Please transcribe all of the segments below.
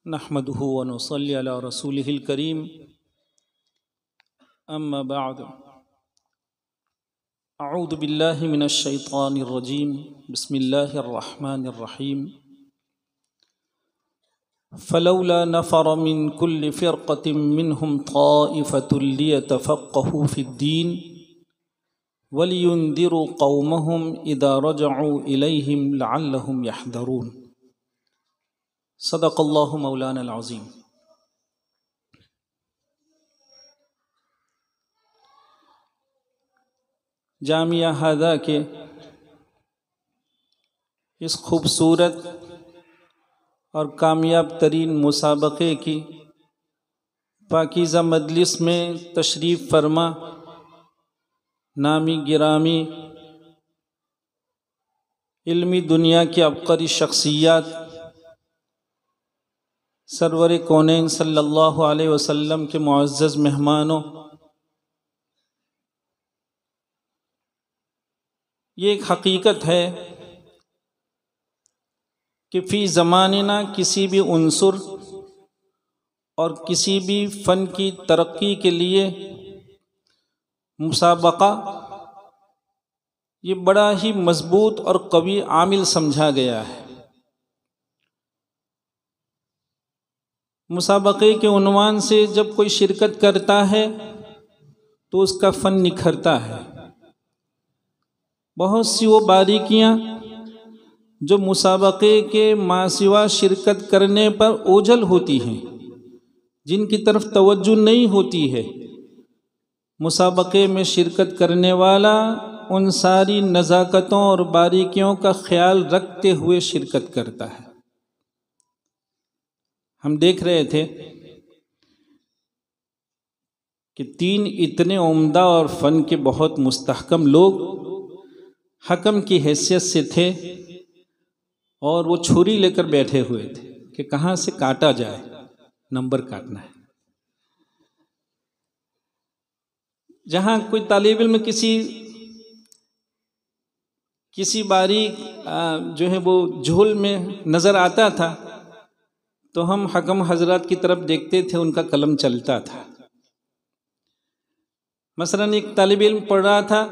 نحمده ونصلي على رسوله الكريم أما بعد أعوذ بالله من الشيطان الرجيم بسم الله الرحمن الرحيم فلولا نفر من كل فرقة منهم طائفة ليتفقهوا في الدين ولينذروا قومهم إذا رجعوا إليهم لعلهم يحذرون صدق اللہ مولانا العظیم۔ جامعہ ہادہ کے اس خوبصورت اور کامیاب ترین مسابقے کی پاکیزہ مجلس میں تشریف فرما نامی گرامی علمی دنیا کی عبقری شخصیات سرور کونین صلی اللہ علیہ وسلم کے معزز مہمانوں، یہ ایک حقیقت ہے کہ فی زماننا کسی بھی عنصر اور کسی بھی فن کی ترقی کے لیے مسابقہ یہ بڑا ہی مضبوط اور قوی عامل سمجھا گیا ہے۔ مسابقے کے عنوان سے جب کوئی شرکت کرتا ہے تو اس کا فن نکھرتا ہے۔ بہت سی وہ باریکیاں جو مسابقے کے ماسوا شرکت کرنے پر اوجھل ہوتی ہیں، جن کی طرف توجہ نہیں ہوتی ہے، مسابقے میں شرکت کرنے والا ان ساری نزاکتوں اور باریکیوں کا خیال رکھتے ہوئے شرکت کرتا ہے۔ ہم دیکھ رہے تھے کہ تین اتنے عمدہ اور فن کے بہت مستحکم لوگ حکم کی حیثیت سے تھے اور وہ چھری لے کر بیٹھے ہوئے تھے کہ کہاں سے کاٹا جائے، نمبر کاٹنا ہے۔ جہاں کوئی طالب علم کسی باریک جو ہے وہ جھول میں نظر آتا تھا تو ہم حکم حضرات کی طرف دیکھتے تھے، ان کا قلم چلتا تھا۔ مثلا ایک طالب علم پڑھ رہا تھا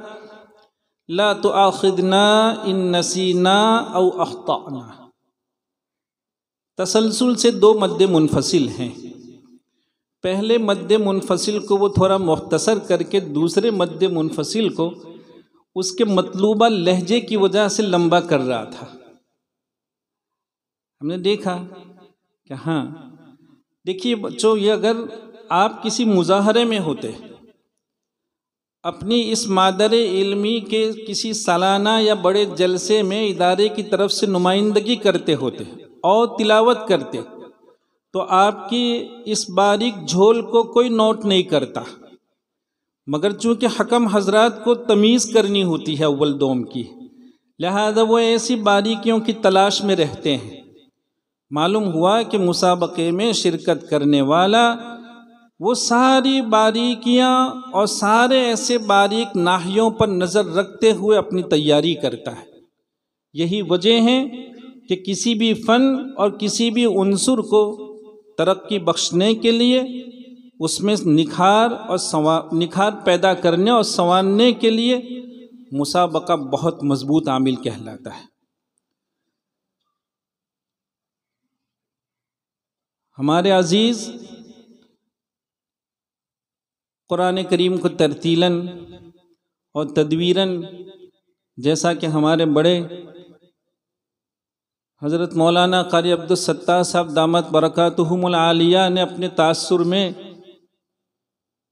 لا تؤاخذنا ان نسینا او اخطأنا، تسلسل سے دو مد منفصل ہیں۔ پہلے مد منفصل کو وہ تھوڑا مختصر کر کے دوسرے مد منفصل کو اس کے مطلوبہ لہجے کی وجہ سے لمبا کر رہا تھا۔ ہم نے دیکھا کہ ہاں دیکھیے بچوں، یہ اگر آپ کسی مظاہرے میں ہوتے، اپنی اس مادر علمی کے کسی سالانہ یا بڑے جلسے میں ادارے کی طرف سے نمائندگی کرتے ہوتے اور تلاوت کرتے تو آپ کی اس باریک جھول کو کوئی نوٹ نہیں کرتا، مگر چونکہ حکم حضرات کو تمیز کرنی ہوتی ہے اول دوم کی، لہذا وہ ایسی باریکیوں کی تلاش میں رہتے ہیں۔ معلوم ہوا کہ مسابقے میں شرکت کرنے والا وہ ساری باریکیاں اور سارے ایسے باریک ناحیوں پر نظر رکھتے ہوئے اپنی تیاری کرتا ہے۔ یہی وجہ ہے کہ کسی بھی فن اور کسی بھی عنصر کو ترقی بخشنے کے لیے اس میں نکھار پیدا کرنے اور سنوارنے کے لیے مسابقہ بہت مضبوط عامل کہلاتا ہے۔ ہمارے عزیز قرآن کریم کو ترتیلاً اور تدویراً، جیسا کہ ہمارے بڑے حضرت مولانا قاری عبدالستار صاحب دامت برکاتہم العالیہ نے اپنے تاثر میں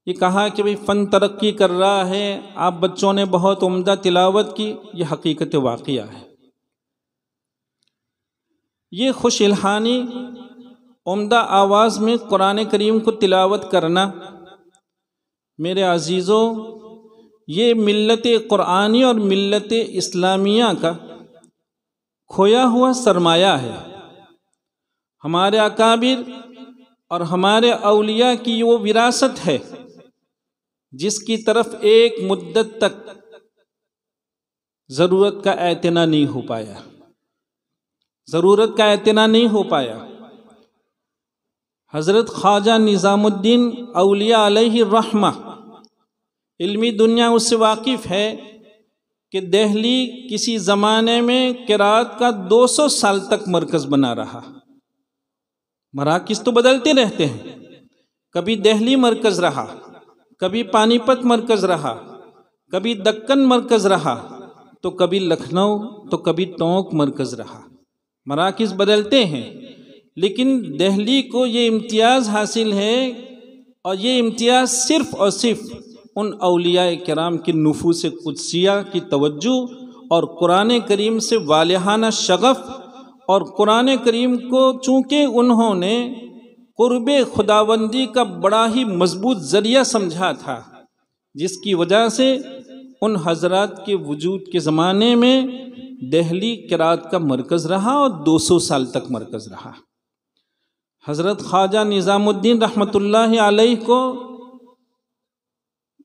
یہ کہا کہ فن ترقی کر رہا ہے، آپ بچوں نے بہت عمدہ تلاوت کی، یہ حقیقت واقعہ ہے۔ یہ خوش الحانی عمدہ آواز میں قرآن کریم کو تلاوت کرنا، میرے عزیزوں، یہ ملت قرآنی اور ملت اسلامیہ کا کھویا ہوا سرمایہ ہے۔ ہمارے اکابر اور ہمارے اولیاء کی وہ وراثت ہے جس کی طرف ایک مدت تک ضرورت کا اعتنا نہیں ہو پایا، ضرورت کا اعتنا نہیں ہو پایا۔ حضرت خواجہ نظام الدین اولیاء علیہ الرحمہ علمی دنیا اس سے واقف ہے کہ دہلی کسی زمانے میں قرات کا 200 سال تک مرکز بنا رہا۔ مراکز تو بدلتے رہتے ہیں، کبھی دہلی مرکز رہا، کبھی پانی پت مرکز رہا، کبھی دکن مرکز رہا، تو کبھی لکھنؤ، تو کبھی ٹونک مرکز رہا۔ مراکز بدلتے ہیں، لیکن دہلی کو یہ امتیاز حاصل ہے، اور یہ امتیاز صرف اور صرف ان اولیاء کرام کی نفوس قدسیہ کی توجہ اور قرآن کریم سے والہانہ شغف، اور قرآن کریم کو چونکہ انہوں نے قرب خداوندی کا بڑا ہی مضبوط ذریعہ سمجھا تھا، جس کی وجہ سے ان حضرات کے وجود کے زمانے میں دہلی قرات کا مرکز رہا اور 200 سال تک مرکز رہا۔ حضرت خواجہ نظام الدین رحمۃ اللہ علیہ کو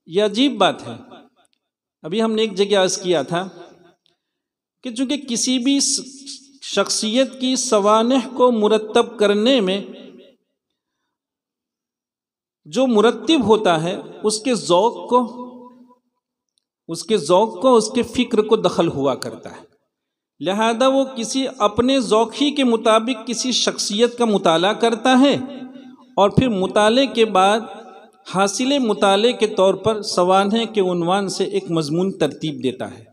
یہ عجیب بات ہے، ابھی ہم نے ایک جگہ عرض کیا تھا کہ چونکہ کسی بھی شخصیت کی سوانح کو مرتب کرنے میں جو مرتب ہوتا ہے اس کے ذوق کو، اس کے فکر کو دخل ہوا کرتا ہے، لہذا وہ کسی اپنے ذوق ہی کے مطابق کسی شخصیت کا مطالعہ کرتا ہے، اور پھر مطالعے کے بعد حاصل مطالعے کے طور پر سوانح کے عنوان سے ایک مضمون ترتیب دیتا ہے۔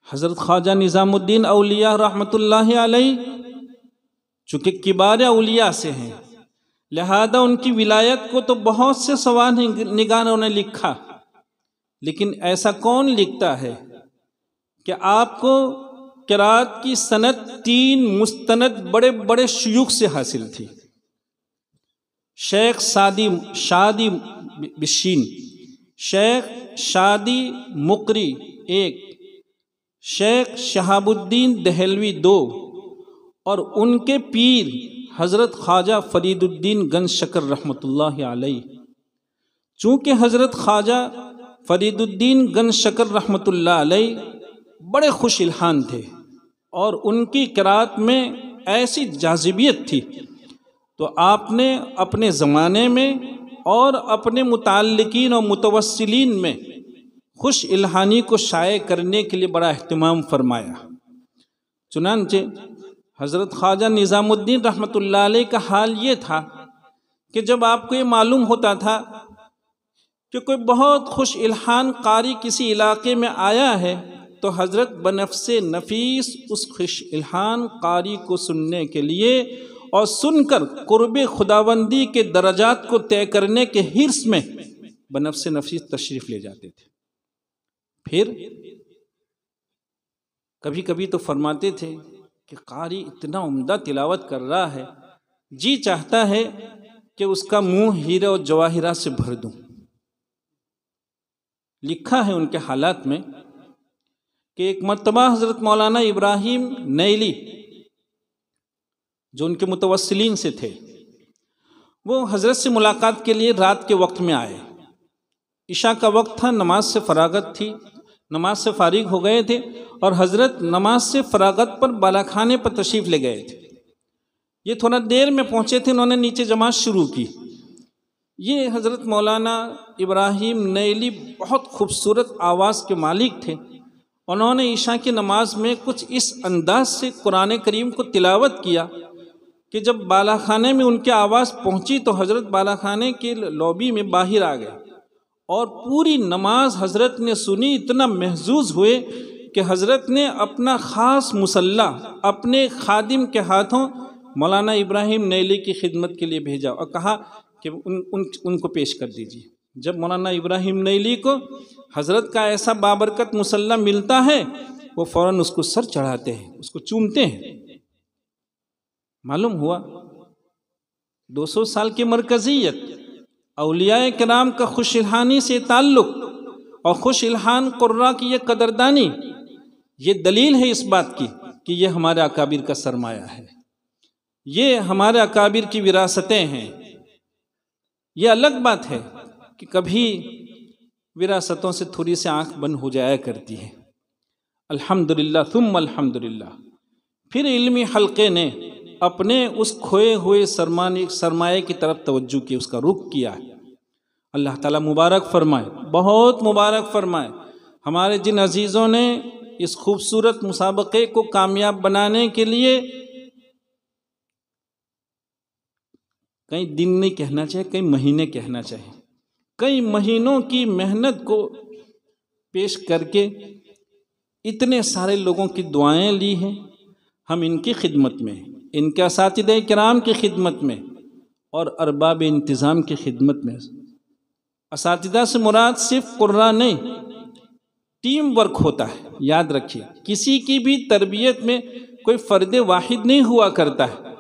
حضرت خواجہ نظام الدین اولیاء رحمۃ اللہ علیہ چونکہ کبار اولیاء سے ہیں، لہذا ان کی ولایت کو تو بہت سے سوانح نگاروں نے لکھا، لیکن ایسا کون لکھتا ہے کہ آپ کو قرات کی سند 3 مستند بڑے بڑے شیوخ سے حاصل تھی۔ شیخ شادی بشین، شیخ شادی مقری 1، شیخ شہاب الدین دہلوی 2، اور ان کے پیر حضرت خواجہ فرید الدین گنج شکر رحمۃ اللہ علیہ۔ چونکہ حضرت خواجہ فرید الدین گنج شکر رحمۃ اللہ علیہ بڑے خوش الحان تھے، اور ان کی قرات میں ایسی جاذبیت تھی، تو آپ نے اپنے زمانے میں اور اپنے متعلقین اور متوسلین میں خوش الحانی کو شائع کرنے کے لیے بڑا اہتمام فرمایا۔ چنانچہ حضرت خواجہ نظام الدین رحمۃ اللہ علیہ کا حال یہ تھا کہ جب آپ کو یہ معلوم ہوتا تھا کہ کوئی بہت خوش الحان قاری کسی علاقے میں آیا ہے، تو حضرت بنفس نفیس اس خوش الحان قاری کو سننے کے لیے اور سن کر قرب خداوندی کے درجات کو طے کرنے کے حرص میں بنفس نفیس تشریف لے جاتے تھے۔ پھر کبھی کبھی تو فرماتے تھے کہ قاری اتنا عمدہ تلاوت کر رہا ہے، جی چاہتا ہے کہ اس کا منہ ہیرے اور جواہرات سے بھر دوں۔ لکھا ہے ان کے حالات میں کہ ایک مرتبہ حضرت مولانا ابراہیم نیلی جو ان کے متوسلین سے تھے، وہ حضرت سے ملاقات کے لیے رات کے وقت میں آئے۔ عشاء کا وقت تھا، نماز سے فراغت تھی، نماز سے فارغ ہو گئے تھے، اور حضرت نماز سے فراغت پر بالا خانے پر تشریف لے گئے تھے۔ یہ تھوڑا دیر میں پہنچے تھے، انہوں نے نیچے جماعت شروع کی۔ یہ حضرت مولانا ابراہیم نیلی بہت خوبصورت آواز کے مالک تھے، انہوں نے عشاء کی نماز میں کچھ اس انداز سے قرآن کریم کو تلاوت کیا کہ جب بالا خانے میں ان کی آواز پہنچی تو حضرت بالا خانے کے لابی میں باہر آ گئے، اور پوری نماز حضرت نے سنی، اتنا محظوظ ہوئے کہ حضرت نے اپنا خاص مسلح اپنے خادم کے ہاتھوں مولانا ابراہیم نیلی کی خدمت کے لیے بھیجا اور کہا کہ ان کو پیش کر دیجیے۔ جب مولانا ابراہیم نیلی کو حضرت کا ایسا بابرکت مسلح ملتا ہے، وہ فوراً اس کو سر چڑھاتے ہیں، اس کو چومتے ہیں۔ معلوم ہوا 200 سال کی مرکزیت، اولیاء کرام کا خوش الحانی سے تعلق اور خوش الحان قرہ کی یہ قدردانی، یہ دلیل ہے اس بات کی کہ یہ ہمارے اکابر کا سرمایہ ہے، یہ ہمارے اکابر کی وراثتیں ہیں۔ یہ الگ بات ہے کہ کبھی وراثتوں سے تھوڑی سی آنکھ بند ہو جایا کرتی ہے، الحمدللہ ثم الحمدللہ۔ پھر علمی حلقے نے اپنے اس کھوئے ہوئے سرمایے کی طرف توجہ کی، اس کا رخ کیا ہے۔ اللہ تعالیٰ مبارک فرمائے، بہت مبارک فرمائے ہمارے جن عزیزوں نے اس خوبصورت مسابقے کو کامیاب بنانے کے لیے کئی دن نہیں کہنا چاہیے، کئی مہینے کہنا چاہیے، کئی مہینوں کی محنت کو پیش کر کے اتنے سارے لوگوں کی دعائیں لی ہیں۔ ہم ان کی خدمت میں، ان کے اساتذہ کرام کی خدمت میں اور ارباب انتظام کی خدمت میں۔ اساتذہ سے مراد صرف قراء نہیں، ٹیم ورک ہوتا ہے، یاد رکھیے۔ کسی کی بھی تربیت میں کوئی فرد واحد نہیں ہوا کرتا ہے،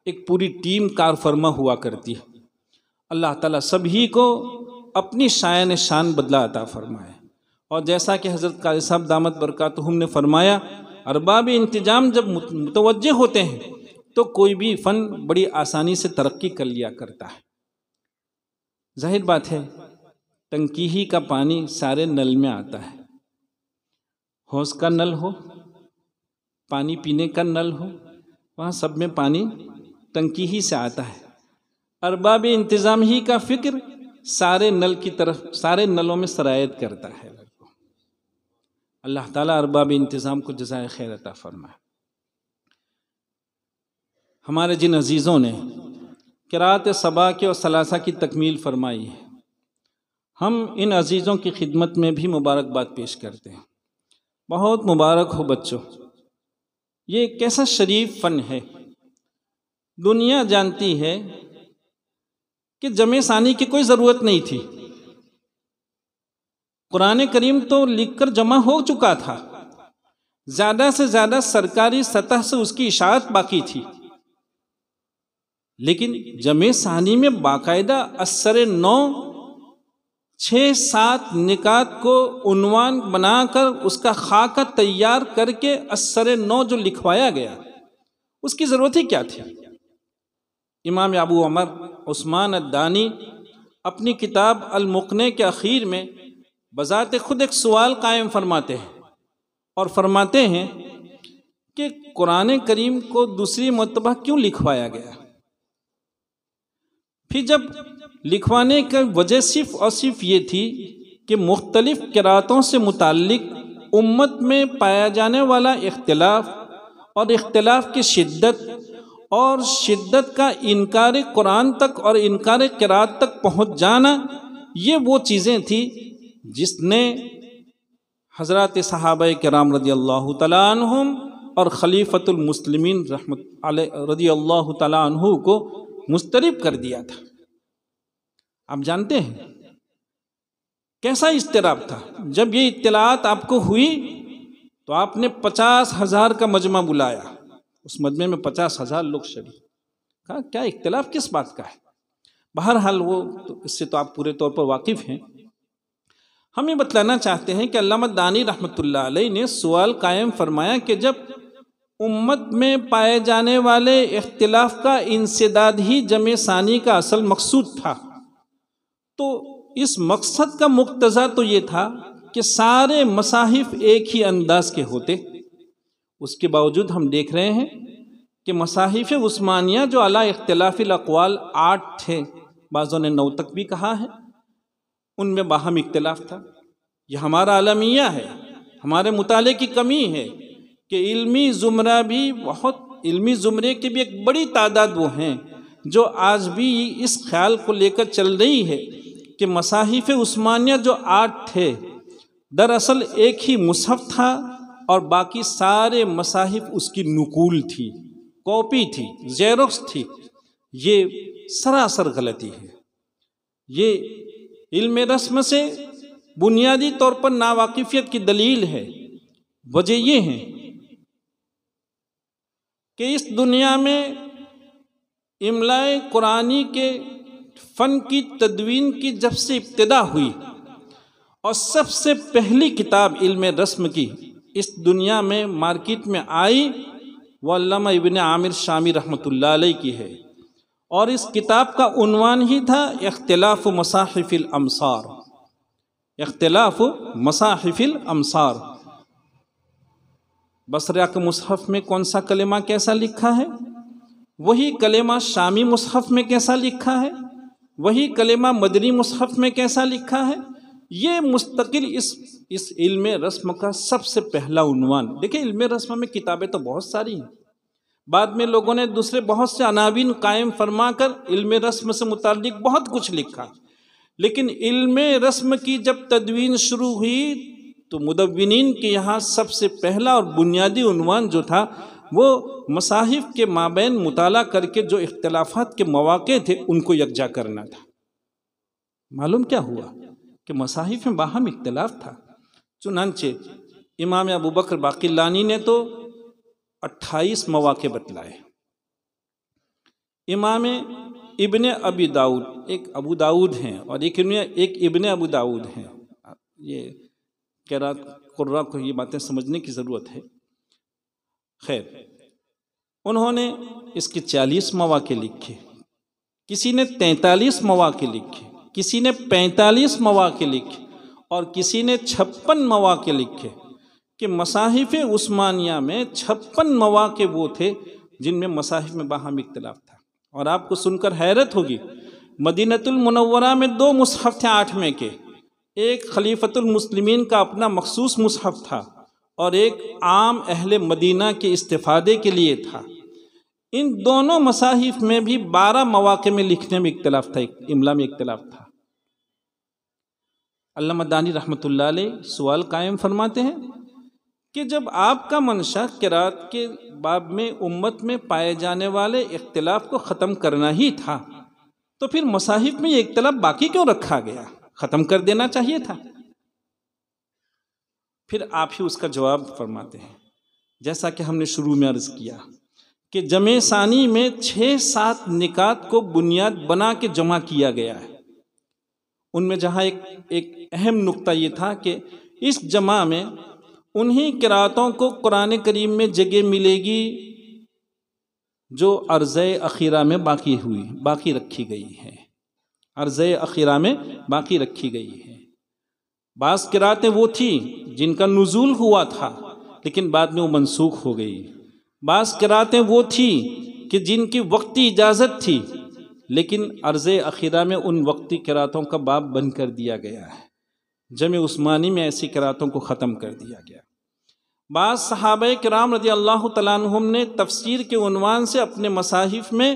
ایک پوری ٹیم کار فرما ہوا کرتی ہے۔ اللہ تعالیٰ سبھی کو اپنی شایان شان بدلہ عطا فرمائے۔ اور جیسا کہ حضرت قاری صاحب دامت برکاتہم نے فرمایا، ارباب انتظام جب متوجہ ہوتے ہیں تو کوئی بھی فن بڑی آسانی سے ترقی کر لیا کرتا ہے۔ ظاہر بات ہے، ٹنکی کا پانی سارے نل میں آتا ہے، حوض کا نل ہو، پانی پینے کا نل ہو، وہاں سب میں پانی ٹنکی ہی سے آتا ہے۔ ارباب انتظام ہی کا فکر سارے نل کی طرف، سارے نلوں میں سرایت کرتا ہے۔ اللہ تعالیٰ ارباب انتظام کو جزائے خیر عطا فرمائے۔ ہمارے جن عزیزوں نے قرأت سبا کے اور ثلاثہ کی تکمیل فرمائی ہے، ہم ان عزیزوں کی خدمت میں بھی مبارکباد پیش کرتے ہیں۔ بہت مبارک ہو بچوں، یہ کیسا شریف فن ہے۔ دنیا جانتی ہے کہ جمع ثانی کی کوئی ضرورت نہیں تھی، قرآن کریم تو لکھ کر جمع ہو چکا تھا، زیادہ سے زیادہ سرکاری سطح سے اس کی اشاعت باقی تھی، لیکن جمع ثانی میں باقاعدہ اثر نو 6-7 نکات کو عنوان بنا کر اس کا خاکہ تیار کر کے اثر نو جو لکھوایا گیا، اس کی ضرورت ہی کیا تھی؟ امام ابو عمر عثمان الدانی اپنی کتاب المقنع کے اخیر میں بذات خود ایک سوال قائم فرماتے ہیں اور فرماتے ہیں کہ قرآن کریم کو دوسری مرتبہ کیوں لکھوایا گیا؟ پھر جب لکھوانے کی وجہ صرف اور صرف یہ تھی کہ مختلف قرأتوں سے متعلق امت میں پایا جانے والا اختلاف اور اختلاف کی شدت اور شدت کا انکار قرآن تک اور انکار قرأت تک پہنچ جانا، یہ وہ چیزیں تھیں جس نے حضرات صحابہ کرام رضی اللہ تعالیٰ عنہم اور خلیفۃ المسلمین رحمت علیہ رضی اللہ تعالیٰ عنہ کو مضطرب کر دیا تھا۔ آپ جانتے ہیں کیسا اضطراب تھا؟ جب یہ اطلاعات آپ کو ہوئی تو آپ نے 50,000 کا مجمع بلایا، اس مجمع میں 50,000 لوگ شریک، کہا کیا اختلاف کس بات کا ہے؟ بہرحال وہ اس سے تو آپ پورے طور پر واقف ہیں۔ ہم یہ بتلانا چاہتے ہیں کہ علامہ دانی رحمۃ اللہ علیہ نے سوال قائم فرمایا کہ جب امت میں پائے جانے والے اختلاف کا انسداد ہی جمع ثانی کا اصل مقصود تھا، تو اس مقصد کا مقتضا تو یہ تھا کہ سارے مصاحف ایک ہی انداز کے ہوتے۔ اس کے باوجود ہم دیکھ رہے ہیں کہ مصاحف عثمانیہ جو علی اختلاف الاقوال 8 تھے، بعضوں نے 9 تک بھی کہا ہے، ان میں باہم اختلاف تھا۔ یہ ہمارا عالمیہ ہے، ہمارے مطالعے کی کمی ہے کہ علمی زمرہ بھی علمی زمرے کی بھی ایک بڑی تعداد وہ ہیں جو آج بھی اس خیال کو لے کر چل رہی ہے کہ مصاحف عثمانیہ جو 8 تھے دراصل ایک ہی مصحف تھا اور باقی سارے مصاحف اس کی نقول تھی، کاپی تھی، زیروکس تھی۔ یہ سراسر غلطی ہے، یہ علم رسم سے بنیادی طور پر ناواقفیت کی دلیل ہے۔ وجہ یہ ہے کہ اس دنیا میں املائے قرآنی کے فن کی تدوین کی جب سے ابتدا ہوئی اور سب سے پہلی کتاب علم رسم کی اس دنیا میں مارکیٹ میں آئی وہ علامہ ابن عامر شامی رحمۃ اللہ علیہ کی ہے، اور اس کتاب کا عنوان ہی تھا اختلاف مصاحف الامصار۔ اختلاف مصاحف الامصار۔ بصرہ کے مصحف میں کون سا کلمہ کیسا لکھا ہے، وہی کلمہ شامی مصحف میں کیسا لکھا ہے، وہی کلمہ مدنی مصحف میں کیسا لکھا ہے، یہ مستقل اس علم رسم کا سب سے پہلا عنوان۔ دیکھیں علم رسم میں کتابیں تو بہت ساری ہیں، بعد میں لوگوں نے دوسرے بہت سے عناوین قائم فرما کر علم رسم سے متعلق بہت کچھ لکھا، لیکن علم رسم کی جب تدوین شروع ہوئی تو مدونین کے یہاں سب سے پہلا اور بنیادی عنوان جو تھا وہ مصاحف کے مابین مطالعہ کر کے جو اختلافات کے مواقع تھے ان کو یکجا کرنا تھا۔ معلوم کیا ہوا کہ مصاحف میں باہم اختلاف تھا، چنانچہ امام ابو بکر باقلانی نے تو 28 مواقع بتلائے، امام ابن ابی داؤد، ایک ابو داؤد ہیں اور ایک ابن ابو داؤد ہیں، یہ قرات قراء کو یہ باتیں سمجھنے کی ضرورت ہے۔ خیر، انہوں نے اس کے 40 مواقع لکھے، کسی نے 43 مواقع لکھے، کسی نے 45 مواقع لکھے اور کسی نے 56 مواقع لکھے کہ مصاحف عثمانیہ میں 56 مواقع وہ تھے جن میں مصاحف میں باہم اختلاف تھا۔ اور آپ کو سن کر حیرت ہوگی، مدینۃ المنورہ میں 2 مصحف تھے 8ویں کے، ایک خلیفۃ المسلمین کا اپنا مخصوص مصحف تھا اور ایک عام اہل مدینہ کے استفادے کے لیے تھا۔ ان دونوں مصاحف میں بھی 12 مواقع میں لکھنے میں اختلاف تھا، املا میں اختلاف تھا۔ علامہ دانی رحمۃ اللہ علیہ سوال قائم فرماتے ہیں کہ جب آپ کا منشا قرات کے باب میں امت میں پائے جانے والے اختلاف کو ختم کرنا ہی تھا تو پھر مصاحف میں یہ اختلاف باقی کیوں رکھا گیا؟ ختم کر دینا چاہیے تھا۔ پھر آپ ہی اس کا جواب فرماتے ہیں، جیسا کہ ہم نے شروع میں عرض کیا کہ جمع ثانی میں 6-7 نکات کو بنیاد بنا کے جمع کیا گیا ہے۔ ان میں جہاں ایک اہم نقطہ یہ تھا کہ اس جمع میں انہی قراتوں کو قرآن کریم میں جگہ ملے گی جو عرض اخیرہ میں باقی رکھی گئی ہے، عرض اخیرہ میں باقی رکھی گئی ہے۔ بعض قراتیں وہ تھیں جن کا نزول ہوا تھا لیکن بعد میں وہ منسوخ ہو گئی، بعض قراتیں وہ تھیں کہ جن کی وقتی اجازت تھی لیکن عرض اخیرہ میں ان وقتی قراتوں کا باب بند کر دیا گیا ہے۔ جمع عثمانی میں ایسی قراتوں کو ختم کر دیا گیا۔ بعض صحابہ کرام رضی اللہ تعالیٰ عنہم نے تفسیر کے عنوان سے اپنے مصاحف میں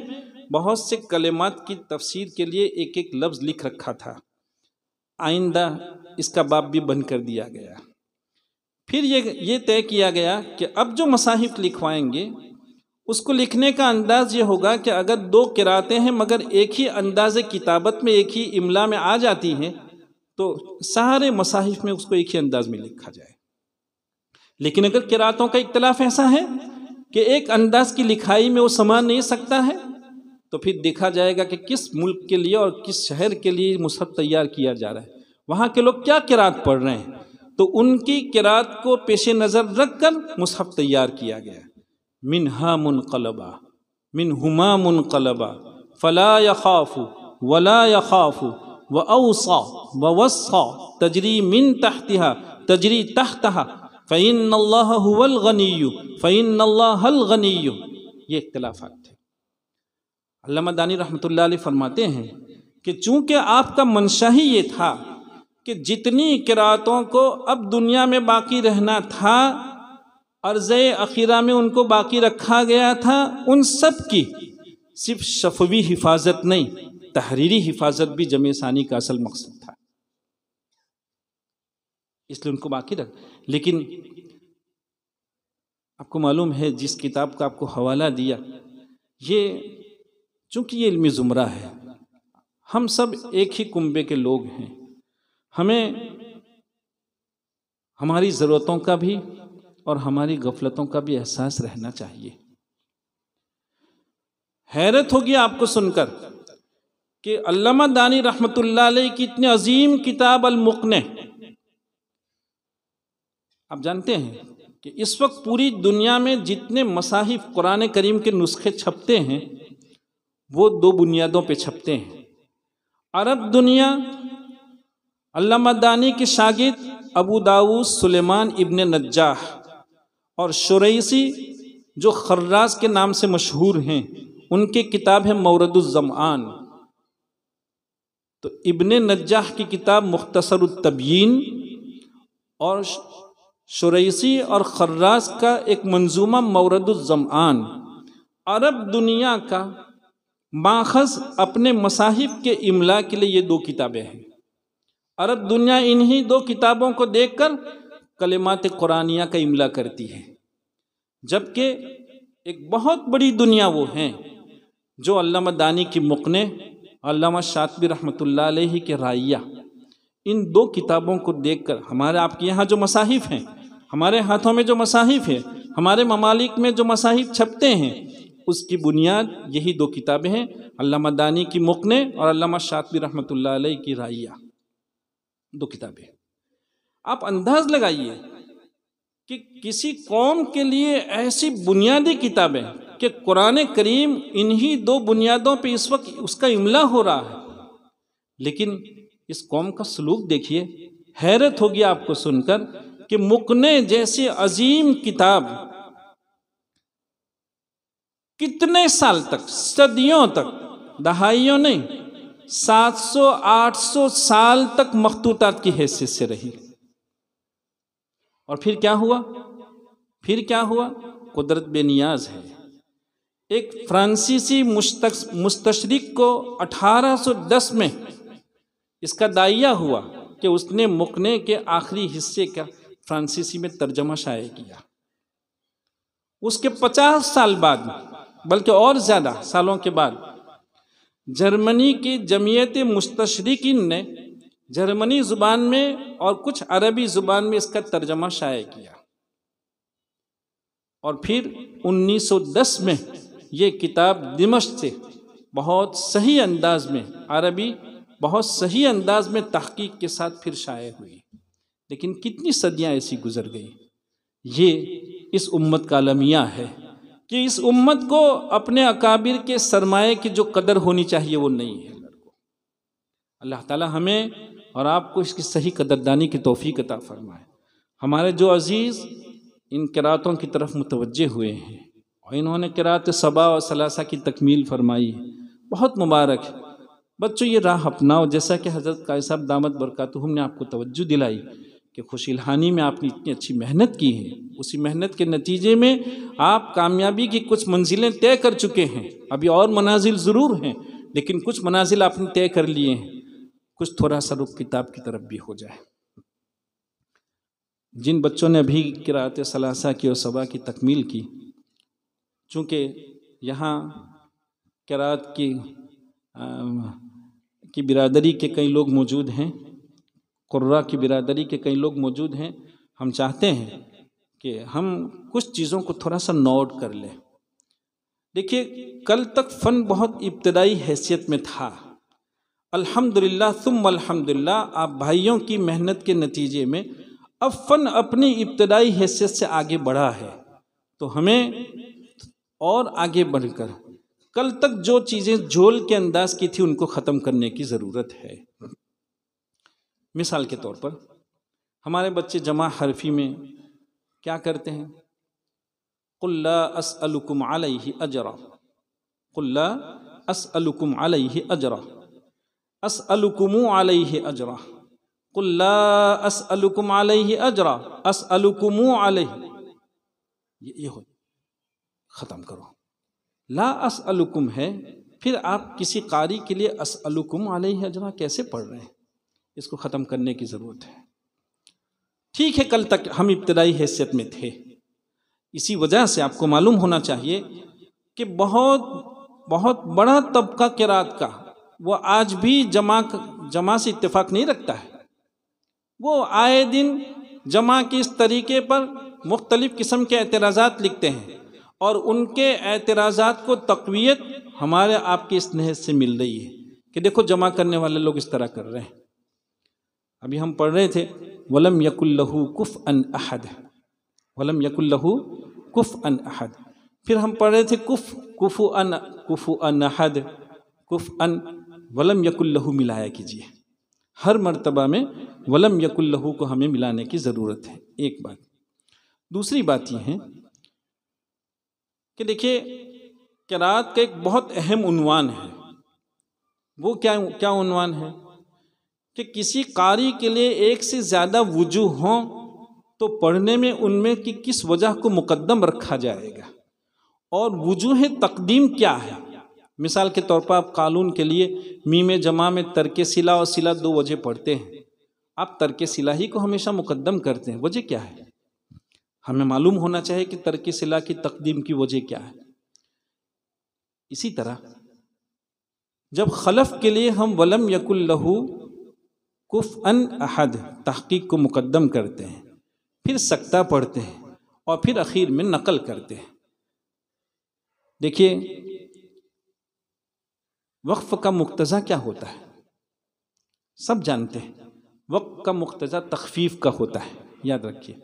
بہت سے کلمات کی تفسیر کے لیے ایک ایک لفظ لکھ رکھا تھا، آئندہ اس کا باب بھی بند کر دیا گیا۔ پھر یہ طے کیا گیا کہ اب جو مصاحف لکھوائیں گے اس کو لکھنے کا انداز یہ ہوگا کہ اگر 2 قراتیں ہیں مگر ایک ہی انداز کتابت میں ایک ہی املا میں آ جاتی ہیں تو سارے مصاحف میں اس کو ایک ہی انداز میں لکھا جائے، لیکن اگر قراتوں کا اختلاف ایسا ہے کہ ایک انداز کی لکھائی میں وہ سما نہیں سکتا ہے تو پھر دیکھا جائے گا کہ کس ملک کے لیے اور کس شہر کے لیے مصحف تیار کیا جا رہا ہے، وہاں کے لوگ کیا قرات پڑھ رہے ہیں، تو ان کی قرات کو پیش نظر رکھ کر مصحف تیار کیا گیا۔ منہا منقلبا منہما منقلبا فلا یخاف ولا یخاف واوصا ووصا تجری من تحتها تجری تحتها فإن اللہ هو الغنی فإن اللہ الغنی، یہ اختلافات تھے۔ علامہ دانی رحمۃ اللہ علیہ فرماتے ہیں کہ چونکہ آپ کا منشا ہی یہ تھا کہ جتنی قراتوں کو اب دنیا میں باقی رہنا تھا عرض اخیرہ میں ان کو باقی رکھا گیا تھا، ان سب کی صرف شفوی حفاظت نہیں تحریری حفاظت بھی جمع ثانی کا اصل مقصد تھا، اس لیے ان کو باقی رکھ۔ لیکن آپ کو معلوم ہے جس کتاب کا آپ کو حوالہ دیا، یہ چونکہ یہ علمی زمرہ ہے، ہم سب ایک ہی کنبے کے لوگ ہیں، ہمیں ہماری ضرورتوں کا بھی اور ہماری غفلتوں کا بھی احساس رہنا چاہیے۔ حیرت ہوگی آپ کو سن کر کہ علامہ دانی رحمۃ اللہ علیہ کی اتنی عظیم کتاب المقنع، آپ جانتے ہیں کہ اس وقت پوری دنیا میں جتنے مصاحف قرآن کریم کے نسخے چھپتے ہیں وہ 2 بنیادوں پہ چھپتے ہیں۔ عرب دنیا علامہ دانی کے شاگرد ابو داؤد سلیمان ابن نجاح اور شریسی جو خراز کے نام سے مشہور ہیں، ان کی کتاب ہے مورد الظمآن۔ تو ابن نجاح کی کتاب مختصر التبیین اور شریسی اور خراز کا ایک منظومہ مورد الظمآن، عرب دنیا کا ماخذ اپنے مصاحف کے املا کے لیے یہ دو کتابیں ہیں۔ عرب دنیا انہی دو کتابوں کو دیکھ کر کلمات قرآنیہ کا املا کرتی ہے، جبکہ ایک بہت بڑی دنیا وہ ہیں جو علامہ دانی کی مقنع، علامہ شاطبی رحمۃ اللہ علیہ کے رائیہ، ان دو کتابوں کو دیکھ کر ہمارے آپ کے یہاں جو مصاحف ہیں، ہمارے ہاتھوں میں جو مصاحف ہیں، ہمارے ممالک میں جو مصاحف چھپتے ہیں، اس کی بنیاد یہی دو کتابیں ہیں، علامہ دانی کی مقنع اور علامہ شاطبی رحمۃ اللہ علیہ کی رائیہ، دو کتابیں۔ آپ انداز لگائیے کہ کسی قوم کے لیے ایسی بنیادی کتابیں کہ قرآن کریم انہی دو بنیادوں پہ اس وقت اس کا املا ہو رہا ہے، لیکن اس قوم کا سلوک دیکھیے، حیرت ہوگی آپ کو سن کر کہ مقنع جیسی عظیم کتاب کتنے سال تک، صدیوں تک، دہائیوں نہیں، 700-800 سال تک مخطوطات کی حیثیت سے رہی۔ اور پھر کیا ہوا؟ قدرت بے نیاز ہے۔ ایک فرانسیسی مستشرق کو 1810 میں اس کا داعیہ ہوا کہ اس نے مقنع کے آخری حصے کا فرانسیسی میں ترجمہ شائع کیا۔ اس کے 50 سال بعد، بلکہ اور زیادہ سالوں کے بعد، جرمنی کی جمعیت مستشرقین نے جرمنی زبان میں اور کچھ عربی زبان میں اس کا ترجمہ شائع کیا، اور پھر 1910 میں یہ کتاب دمشق سے بہت صحیح انداز میں عربی، بہت صحیح انداز میں تحقیق کے ساتھ پھر شائع ہوئی۔ لیکن کتنی صدیاں ایسی گزر گئی۔ یہ اس امت کا المیہ ہے کہ اس امت کو اپنے اکابر کے سرمایے کی جو قدر ہونی چاہیے وہ نہیں ہے۔ اللہ تعالی ہمیں اور آپ کو اس کی صحیح قدردانی کی توفیق عطا فرمائے۔ ہمارے جو عزیز ان قراتوں کی طرف متوجہ ہوئے ہیں اور انہوں نے قرات سبا اور ثلاثہ کی تکمیل فرمائی ہے، بہت مبارک ہے۔ بچوں یہ راہ اپناؤ، جیسا کہ حضرت قاری صاحب دامت برکاتہم نے آپ کو توجہ دلائی کہ خوش الحانی میں آپ نے اتنی اچھی محنت کی ہے، اسی محنت کے نتیجے میں آپ کامیابی کی کچھ منزلیں طے کر چکے ہیں۔ ابھی اور منازل ضرور ہیں، لیکن کچھ منازل آپ نے طے کر لیے ہیں۔ کچھ تھوڑا سا رخ کتاب کی طرف بھی ہو جائے۔ جن بچوں نے ابھی قرات ثلاثہ کی اور سبا کی تکمیل کی، چونکہ یہاں قرات کی برادری کے کئی لوگ موجود ہیں، قراء کی برادری کے کئی لوگ موجود ہیں، ہم چاہتے ہیں کہ ہم کچھ چیزوں کو تھوڑا سا نوٹ کر لیں۔ دیکھیے، کل تک فن بہت ابتدائی حیثیت میں تھا، الحمدللہ ثم الحمدللہ آپ بھائیوں کی محنت کے نتیجے میں اب فن اپنی ابتدائی حیثیت سے آگے بڑھا ہے، تو ہمیں اور آگے بڑھ کر کل تک جو چیزیں جھول کے انداز کی تھی ان کو ختم کرنے کی ضرورت ہے۔ مثال کے طور پر ہمارے بچے جمع حرفی میں کیا کرتے ہیں؟ قل لا اسألکم علیہ اجرا، قل لا اسألکم علیہ اجرا، اسألکم علیہ اجرا، قل لا اسألکم علیہ اجرا، اسألکم علیہ، یہ ہو، ختم کرو۔ لا اسألکم ہے، پھر آپ کسی قاری کے لیے اسألکم علیہ اجرا کیسے پڑھ رہے ہیں؟ اس کو ختم کرنے کی ضرورت ہے۔ ٹھیک ہے، کل تک ہم ابتدائی حیثیت میں تھے، اسی وجہ سے آپ کو معلوم ہونا چاہیے کہ بہت بڑا طبقہ قرات کا وہ آج بھی جمع سے اتفاق نہیں رکھتا ہے۔ وہ آئے دن جمع کے اس طریقے پر مختلف قسم کے اعتراضات لکھتے ہیں، اور ان کے اعتراضات کو تقویت ہمارے آپ کی اس نہج سے مل رہی ہے کہ دیکھو جمع کرنے والے لوگ اس طرح کر رہے ہیں۔ ابھی ہم پڑھ رہے تھے وَلَمْ يَكُنْ لَهُ كُفْءً أَحَدٌ، وَلَمْ يَكُنْ لَهُ كُفْءً أَحَدٌ، پھر ہم پڑھ رہے تھے كُفْءً أَحَدٌ، كُفْءً، وَلَمْ يَكُنْ لَهُ ملایا کیجئے، ہر مرتبہ میں وَلَمْ يَكُنْ لَهُ کو ہمیں ملانے کی ضرورت ہے۔ ایک بات۔ دوسری بات یہ ہے کہ دیکھیے قرات کا ایک بہت اہم عنوان ہے. وہ کیا عنوان ہے کہ کسی قاری کے لیے ایک سے زیادہ وجوہ ہوں تو پڑھنے میں ان میں کی کس وجہ کو مقدم رکھا جائے گا اور وجوہ تقدیم کیا ہے. مثال کے طور پر آپ قالون کے لیے میم جمع میں ترک صلہ اور صلہ دو وجہ پڑھتے ہیں. آپ ترک صلہ ہی کو ہمیشہ مقدم کرتے ہیں. وجہ کیا ہے؟ ہمیں معلوم ہونا چاہیے کہ ترک صلہ کی تقدیم کی وجہ کیا ہے. اسی طرح جب خلف کے لیے ہم ولم یکن لہ کفؤا احد تحقیق کو مقدم کرتے ہیں، پھر سکتہ پڑھتے ہیں اور پھر اخیر میں نقل کرتے ہیں. دیکھیے وقف کا مقتضا کیا ہوتا ہے؟ سب جانتے ہیں وقف کا مقتضا تخفیف کا ہوتا ہے. یاد رکھیے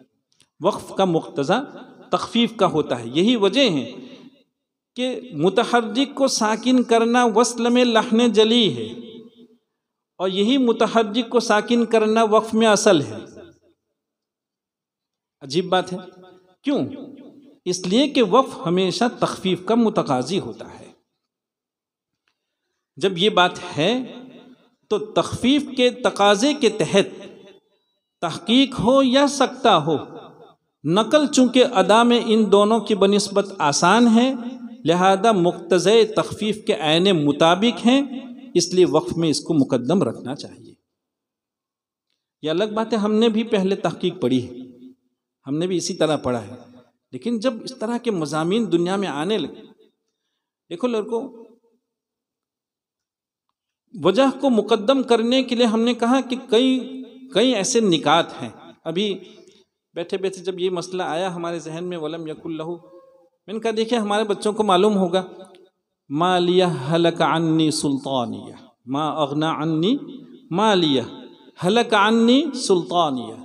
وقف کا مقتضا تخفیف کا ہوتا ہے. یہی وجہ ہے کہ متحرک کو ساکن کرنا وصل میں لحن جلی ہے اور یہی متحرک کو ساکن کرنا وقف میں اصل ہے. عجیب بات ہے. کیوں؟ اس لیے کہ وقف ہمیشہ تخفیف کا متقاضی ہوتا ہے. جب یہ بات ہے تو تخفیف کے تقاضے کے تحت تحقیق ہو یا سکتہ ہو، نقل چونکہ ادا میں ان دونوں کی بنسبت آسان ہے لہذا مقتضے تخفیف کے عین مطابق ہیں، اس لیے وقف میں اس کو مقدم رکھنا چاہیے. یہ الگ بات ہے ہم نے بھی پہلے تحقیق پڑھی ہے، ہم نے بھی اسی طرح پڑھا ہے، لیکن جب اس طرح کے مضامین دنیا میں آنے لگے، دیکھو لڑکوں، وجہ کو مقدم کرنے کے لیے ہم نے کہا کہ کئی ایسے نکات ہیں. ابھی بیٹھے بیٹھے جب یہ مسئلہ آیا ہمارے ذہن میں ولم یکن لہ، میں نے کہا دیکھیں ہمارے بچوں کو معلوم ہوگا مالیہ ہلک عنی سلطانیہ، ما اغنا عنی مالیہ ہلک عنی سلطانیہ.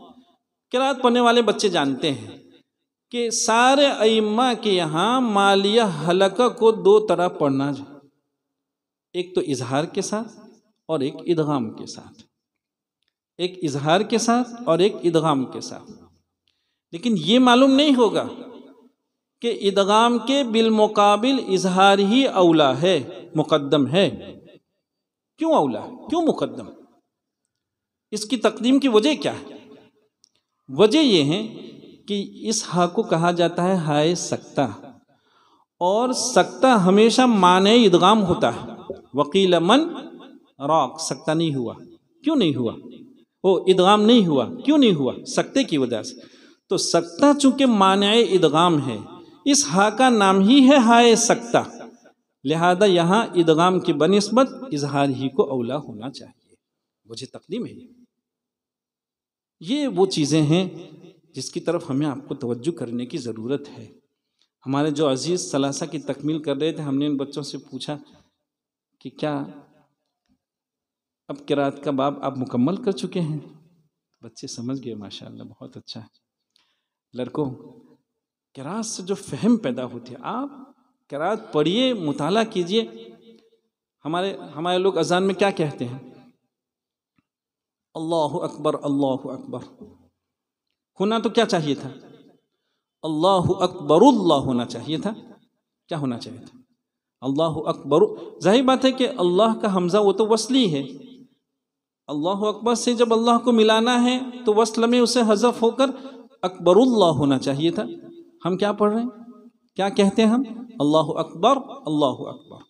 قرات پڑھنے والے بچے جانتے ہیں کہ سارے ائمہ کے یہاں مالیہ ہلکہ کو دو طرح پڑھنا جائے، ایک تو اظہار کے ساتھ اور ایک ادغام کے ساتھ. ایک اظہار کے ساتھ اور ایک ادغام کے ساتھ. لیکن یہ معلوم نہیں ہوگا کہ ادغام کے بالمقابل اظہار ہی اولا ہے، مقدم ہے. کیوں اولا ہے؟ کیوں مقدم؟ اس کی تقدیم کی وجہ کیا ہے؟ وجہ یہ ہے کہ اس ہا کو کہا جاتا ہے ہائے سکتہ، اور سکتہ ہمیشہ معنی ادغام ہوتا ہے. وقیل من راق، سکتہ نہیں ہوا. کیوں نہیں ہوا؟ وہ ادغام نہیں ہوا. کیوں نہیں ہوا؟ سکتے کی وجہ سے. تو سکتہ چونکہ مانع ادغام ہے، اس ہا کا نام ہی ہے ہائے سکتہ، لہذا یہاں ادغام کی بنسبت اظہار ہی کو اولا ہونا چاہیے. وجہ تقدیم ہے. یہ وہ چیزیں ہیں جس کی طرف ہمیں آپ کو توجہ کرنے کی ضرورت ہے. ہمارے جو عزیز ثلاثہ کی تکمیل کر رہے تھے، ہم نے ان بچوں سے پوچھا کہ کیا اب قرات کا باب آپ مکمل کر چکے ہیں؟ بچے سمجھ گئے ماشاءاللہ، بہت اچھا ہے. لڑکوں، قرات سے جو فہم پیدا ہوتی ہے، آپ قرات پڑھیے، مطالعہ کیجئے. ہمارے لوگ اذان میں کیا کہتے ہیں؟ اللہ اکبر اللہ اکبر. ہونا تو کیا چاہیے تھا؟ اللہ اکبر اللہ ہونا چاہیے تھا. کیا ہونا چاہیے تھا؟ اللہ اکبر. ظاہر بات ہے کہ اللہ کا حمزہ وہ تو وصلی ہے. اللہ اکبر سے جب اللہ کو ملانا ہے تو وصل میں اسے حذف ہو کر اکبر اللہ ہونا چاہیے تھا. ہم کیا پڑھ رہے ہیں؟ کیا کہتے ہیں ہم؟ اللہ اکبر اللہ اکبر.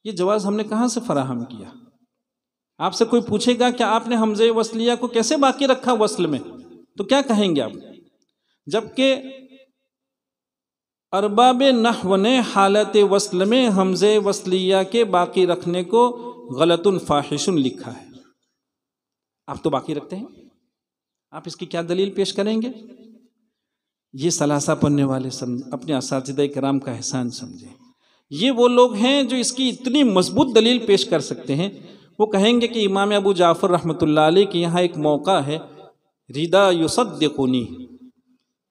یہ جواز ہم نے کہاں سے فراہم کیا؟ آپ سے کوئی پوچھے گا کہ آپ نے حمزہ وصلیہ کو کیسے باقی رکھا وصل میں، تو کیا کہیں گے آپ؟ جبکہ ارباب نحو نے حالت وصل میں حمزہ وصلیہ کے باقی رکھنے کو غلط فاحش لکھا ہے. آپ تو باقی رکھتے ہیں، آپ اس کی کیا دلیل پیش کریں گے؟ یہ ثلاثہ پڑھنے والے اپنے اساتذہ کرام کا احسان سمجھیں. یہ وہ لوگ ہیں جو اس کی اتنی مضبوط دلیل پیش کر سکتے ہیں. وہ کہیں گے کہ امام ابو جعفر رحمۃ اللہ علیہ کے یہاں ایک موقع ہے، ردا یصدقنی،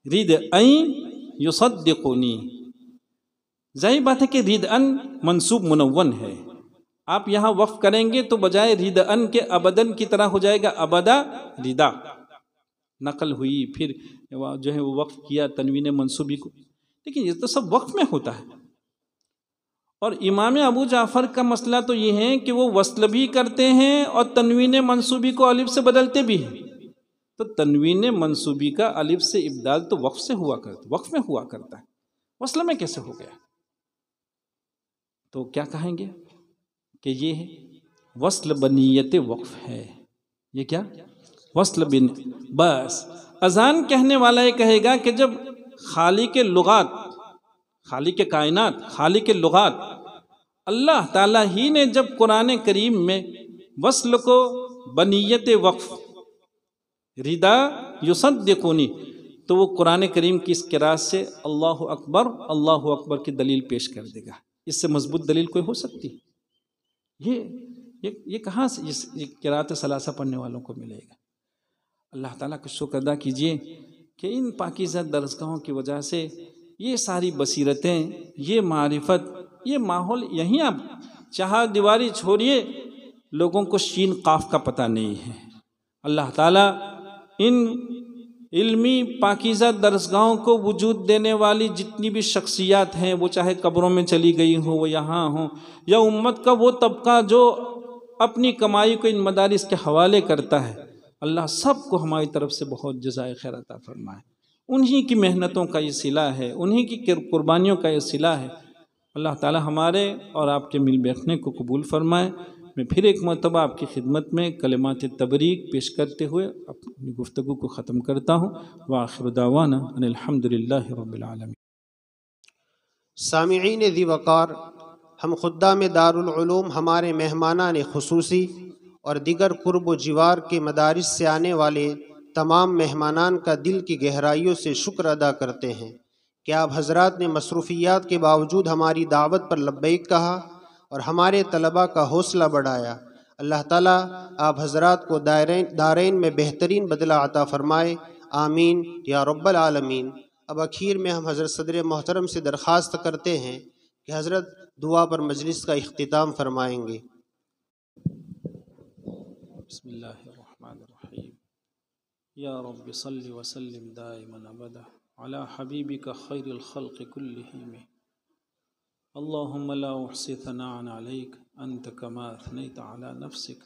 رد این یصدقنی. ظاہر بات ہے کہ رد ان منصوب منون ہے. آپ یہاں وقف کریں گے تو بجائے رد ان کے ابدن کی طرح ہو جائے گا ابدا ردا. نقل ہوئی، پھر جو ہے وہ وقف کیا تنوین منصوبی کو. لیکن یہ تو سب وقف میں ہوتا ہے. اور امام ابو جعفر کا مسئلہ تو یہ ہے کہ وہ وصل بھی کرتے ہیں اور تنوین منصوبی کو الف سے بدلتے بھی ہیں. تو تنوین منصوبی کا الف سے ابدال تو وقف سے ہوا کرتا، وقف میں ہوا کرتا ہے، وصل میں کیسے ہو گیا؟ تو کیا کہیں گے کہ یہ وصل بنیت وقف ہے. یہ کیا وصل بن، بس اذان کہنے والا یہ کہے گا کہ جب خالق لغات، خالق کائنات، خالق لغات اللہ تعالیٰ ہی نے جب قرآن کریم میں وصل کو بنیت وقف ردا یصدقونی، تو وہ قرآن کریم کی اس قرات سے اللہ اکبر کی دلیل پیش کر دے گا. اس سے مضبوط دلیل کوئی ہو سکتی؟ یہ کہاں سے یہ قرات ثلاثہ پڑھنے والوں کو ملے گا؟ اللہ تعالیٰ کا شکر ادا کیجئے کہ ان پاکیزہ درسگاہوں کی وجہ سے یہ ساری بصیرتیں، یہ معرفت، یہ ماحول، یہیں اب چہار دیواری چھوڑیے لوگوں کو شین قاف کا پتہ نہیں ہے. اللہ تعالیٰ ان علمی پاکیزہ درسگاہوں کو وجود دینے والی جتنی بھی شخصیات ہیں، وہ چاہے قبروں میں چلی گئی ہوں، وہ یہاں ہوں، یا امت کا وہ طبقہ جو اپنی کمائی کو ان مدارس کے حوالے کرتا ہے، اللہ سب کو ہماری طرف سے بہت جزائے خیر عطا فرمائے. انہی کی محنتوں کا یہ صلہ ہے، انہی کی قربانیوں کا یہ صلہ ہے. اللہ تعالی ہمارے اور آپ کے مل بیٹھنے کو قبول فرمائے. میں پھر ایک مرتبہ آپ کی خدمت میں کلمات تبریک پیش کرتے ہوئے اپنی گفتگو کو ختم کرتا ہوں. وآخر دعوانا ان الحمدللہ رب العالمین. سامعین ذی وقار، ہم خدام دارالعلوم، ہمارے مہمانان خصوصی اور دیگر قرب و جوار کے مدارس سے آنے والے تمام مہمانان کا دل کی گہرائیوں سے شکر ادا کرتے ہیں کہ آپ حضرات نے مصروفیات کے باوجود ہماری دعوت پر لبیک کہا اور ہمارے طلباء کا حوصلہ بڑھایا. اللہ تعالیٰ آپ حضرات کو دارین میں بہترین بدلہ عطا فرمائے. آمین یا رب العالمین. اب اخیر میں ہم حضرت صدر محترم سے درخواست کرتے ہیں کہ حضرت دعا پر مجلس کا اختتام فرمائیں گے. بسم اللہ الرحمن الرحیم. یا رب صل وسلم دائما ابدا علی حبیبک خیر الخلق کلہم. اللہم لا احصی ثناء علیک انت کما اثنیت علی نفسک.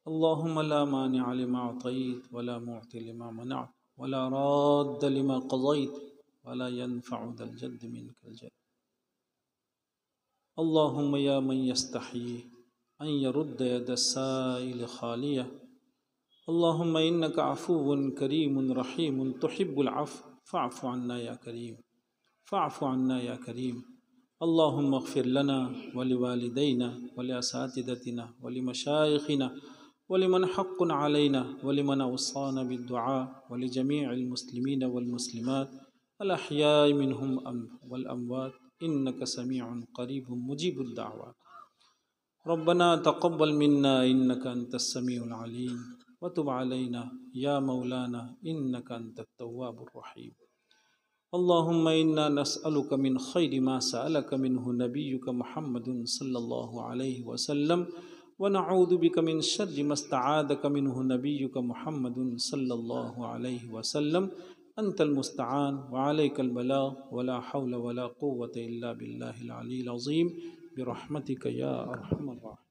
اللہم لا مانع لما اعطیت ولا معطی لما منعت ولا راد لما قضیت ولا ينفع ذا الجد منک الجد. اللہم یا من یستحیی ان يرد يد السائل خالیہ. اللہم انک عفو کریم رحیم تحب العفو فاعف عنا یا کریم، فاعف عنا یا کریم. اللہم اغفر لنا ولوالدینا ولاساتذتنا ولمشائخنا ولمن حق علینا ولمن اوصانا بالدعاء ولجميع المسلمین والمسلمات الاحیاء منهم والاموات انک سمیع قریب مجیب الدعوات. ربنا تقبل منا انک انت السمیع العلیم وتب علینا یا مولانا انک انت التواب الرحیم. اللہم انا نسألک من خیر ما سألک منہ نبیک محمد صلی اللہ علیہ وسلم ونعوذ بک من شر ما استعاذک منہ نبیک محمد صلی اللہ علیہ وسلم. انت المستعان وعلیک البلاغ ولا حول ولا قوة الا باللہ العلی العظیم برحمتک یا ارحم الراحمین.